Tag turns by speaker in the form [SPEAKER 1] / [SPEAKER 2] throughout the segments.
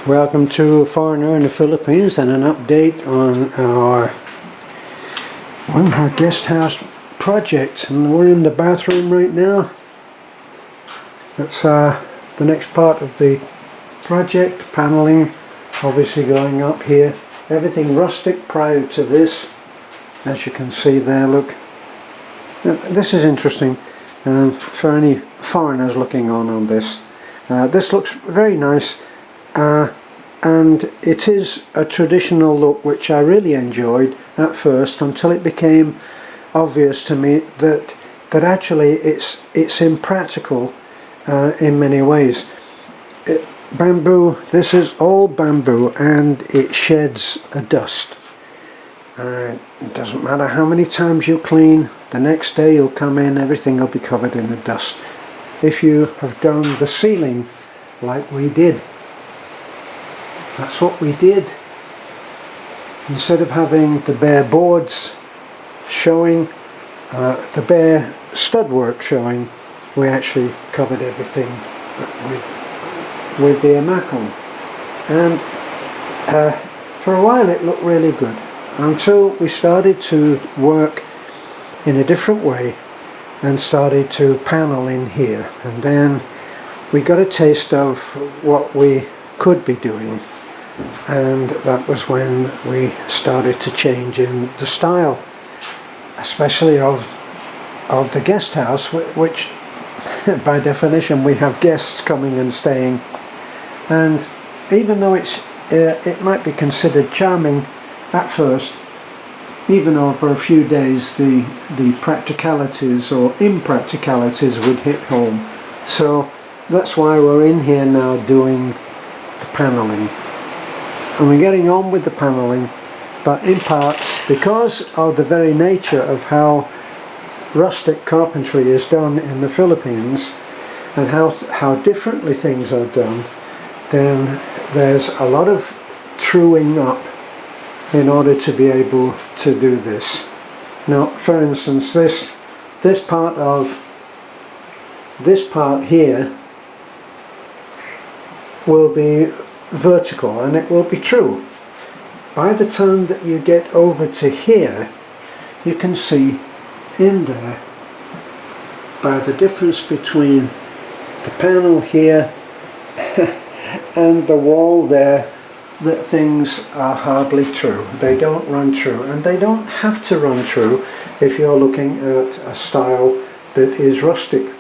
[SPEAKER 1] Welcome to Foreigner in the Philippines and an update on our guest house project. And we're in the bathroom right now. That's the next part of the project. Paneling obviously going up here. Everything rustic prior to this, as you can see there. Look, this is interesting for any foreigners looking on this. This looks very nice. And it is a traditional look which I really enjoyed at first, until it became obvious to me that actually it's impractical in many ways. Bamboo, this is all bamboo, and it sheds a dust. It doesn't matter how many times you clean, the next day you'll come in, everything will be covered in the dust. If you have done the ceiling like we did, that's what we did. Instead of having the bare boards showing, the bare stud work showing, we actually covered everything with the amacon. And for a while it looked really good, until we started to work in a different way and started to panel in here. And then we got a taste of what we could be doing. And that was when we started to change in the style, especially of the guest house, which by definition we have guests coming and staying. And even though it might be considered charming at first, even over a few days the practicalities or impracticalities would hit home. So that's why we're in here now doing the paneling. And we're getting on with the paneling, but in parts, because of the very nature of how rustic carpentry is done in the Philippines, and how differently things are done, then there's a lot of truing up in order to be able to do this. Now, for instance, this part here will be vertical, and it will be true. By the time that you get over to here, you can see in there, by the difference between the panel here and the wall there, that things are hardly true. They don't run true, and they don't have to run true if you're looking at a style that is rustic.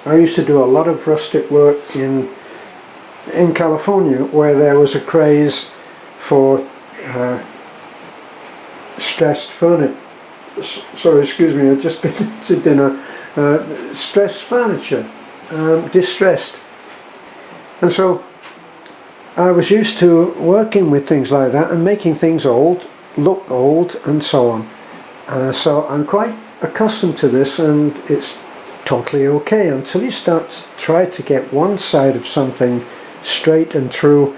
[SPEAKER 1] I used to do a lot of rustic work in California, where there was a craze for stressed furniture. Sorry, excuse me, I've just been to dinner. Stressed furniture, distressed. And so I was used to working with things like that and making things look old, and so on. So I'm quite accustomed to this, and it's totally okay until you start to try to get one side of something straight and true.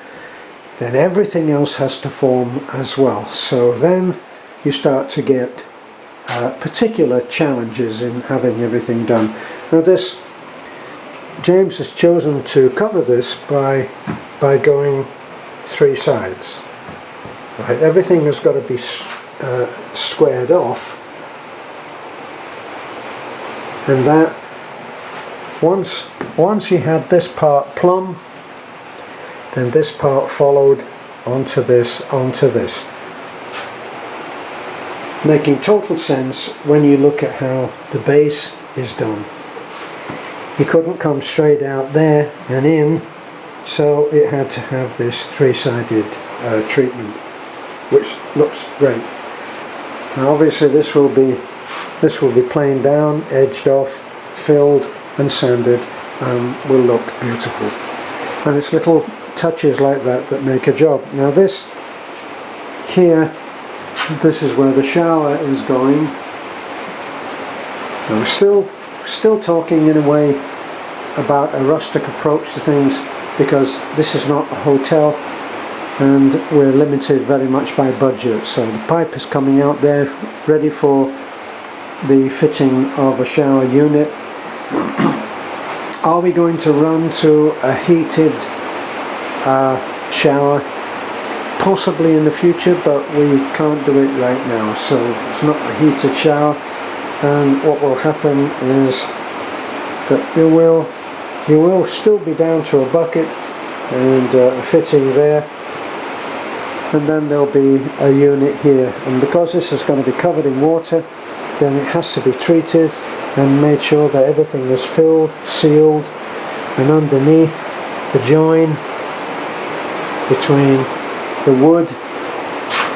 [SPEAKER 1] Then everything else has to form as well. So then you start to get particular challenges in having everything done. Now this, James has chosen to cover this by going three sides. Right, everything has got to be squared off, and that once you had this part plumb, then this part followed onto this, making total sense when you look at how the base is done. You couldn't come straight out there and in, so it had to have this three-sided treatment, which looks great. Now obviously this will be planed down, edged off, filled and sanded, and will look beautiful. And it's little touches like that make a job. Now this here, this is where the shower is going. Now we're still talking in a way about a rustic approach to things, because this is not a hotel and we're limited very much by budget. So the pipe is coming out there ready for the fitting of a shower unit. Are we going to run to a heated shower, possibly in the future, but we can't do it right now. So it's not a heated shower, and what will happen is that you will still be down to a bucket and a fitting there, and then there'll be a unit here, and because this is going to be covered in water, then it has to be treated and made sure that everything is filled, sealed, and underneath the join between the wood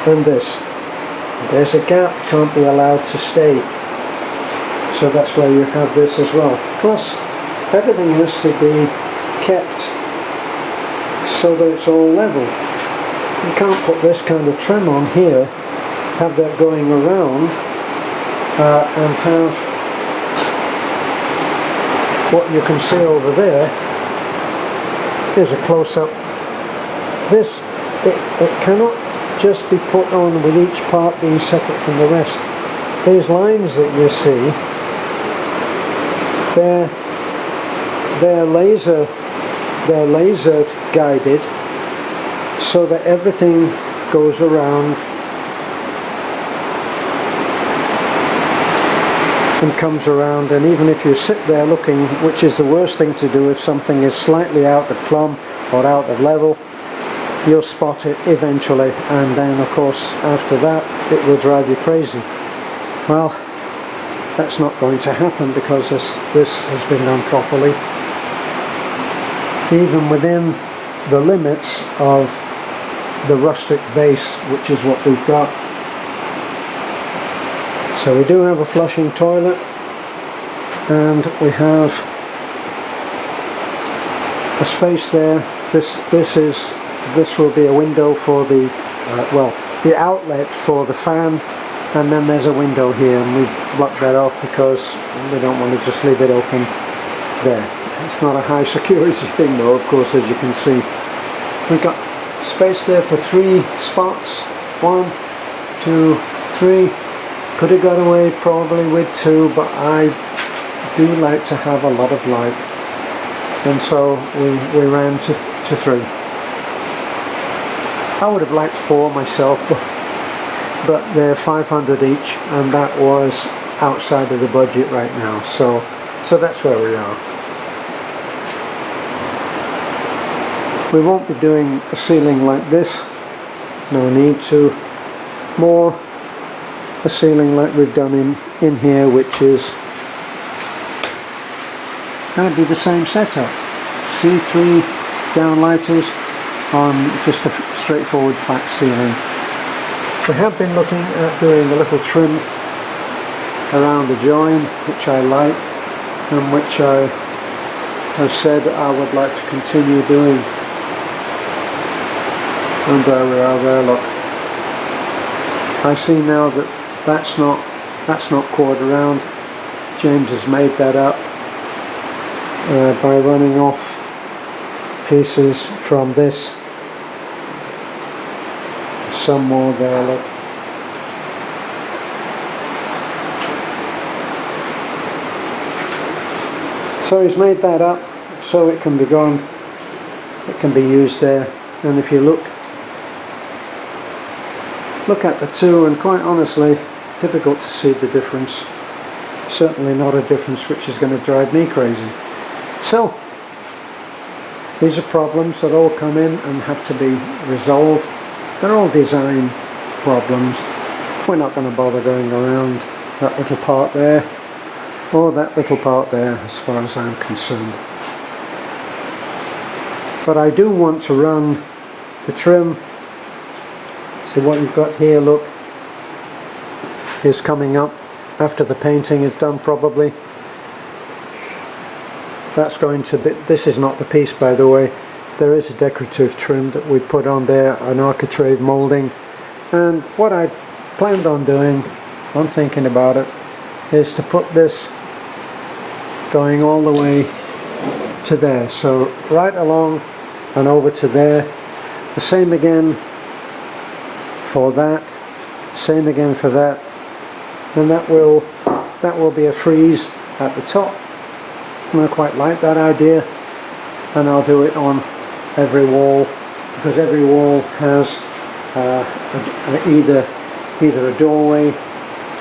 [SPEAKER 1] and this, there's a gap, can't be allowed to stay, so that's why you have this as well. Plus everything has to be kept so that it's all level. You can't put this kind of trim on here, have that going around, and have what you can see over there. Here's a close-up. This, it cannot just be put on with each part being separate from the rest. These lines that you see, they're laser guided, so that everything goes around and comes around, and even if you sit there looking, which is the worst thing to do if something is slightly out of plumb or out of level, you'll spot it eventually, and then of course after that it will drive you crazy. Well, that's not going to happen because this has been done properly, even within the limits of the rustic base, which is what we've got. So we do have a flushing toilet, and we have a space there. This will be a window for the the outlet for the fan, and then there's a window here, and we've blocked that off because we don't want to just leave it open there. It's not a high security thing though, of course, as you can see. We've got space there for 3 spots. 1, 2, 3. Could have got away probably with 2, but I do like to have a lot of light, and so we ran to 3. I would have liked 4 myself, but they're 500 each, and that was outside of the budget right now, so that's where we are. We won't be doing a ceiling like this, no need to. More a ceiling like we've done in here, which is going to be the same setup. C3 downlighters on just a straightforward flat ceiling. We have been looking at doing a little trim around the join, which I like, and which I have said I would like to continue doing. And there we are there, look. I see now that that's not cored around. James has made that up by running off pieces from this. Some more there, look. So he's made that up so it can be gone, it can be used there, and if you look at the two, and quite honestly, difficult to see the difference. Certainly not a difference which is going to drive me crazy. So, these are problems that all come in and have to be resolved. They're all design problems. We're not going to bother going around that little part there, or that little part there, as far as I'm concerned. But I do want to run the trim. See what you've got here, look, is coming up after the painting is done probably. That's going to be, this is not the piece by the way, there is a decorative trim that we put on there, an architrave moulding, and what I planned on doing, I'm thinking about it, is to put this going all the way to there, so right along and over to there. The same again for that, same again for that, and that will be a frieze at the top, and I quite like that idea, and I'll do it on every wall because every wall has either a doorway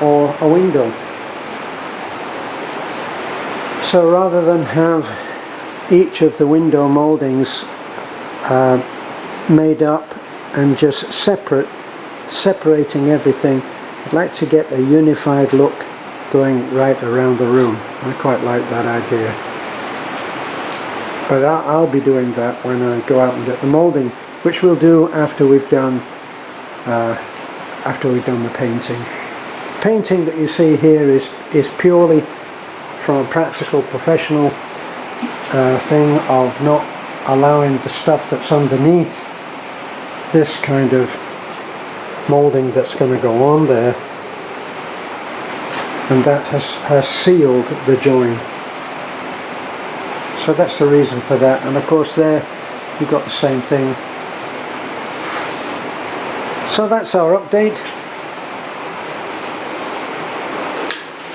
[SPEAKER 1] or a window. So rather than have each of the window mouldings made up and just separating everything, I'd like to get a unified look going right around the room. I quite like that idea. But I'll be doing that when I go out and get the moulding, which we'll do after we've done the painting. Painting that you see here is purely from a practical, professional thing of not allowing the stuff that's underneath this kind of moulding that's going to go on there, and that has sealed the join. So that's the reason for that. And of course there you've got the same thing. So that's our update.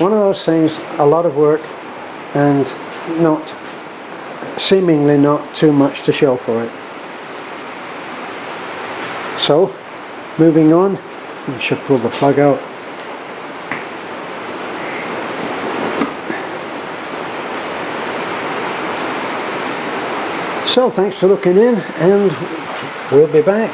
[SPEAKER 1] One of those things, a lot of work and seemingly not too much to show for it. So moving on, I should pull the plug out. So thanks for looking in, and we'll be back.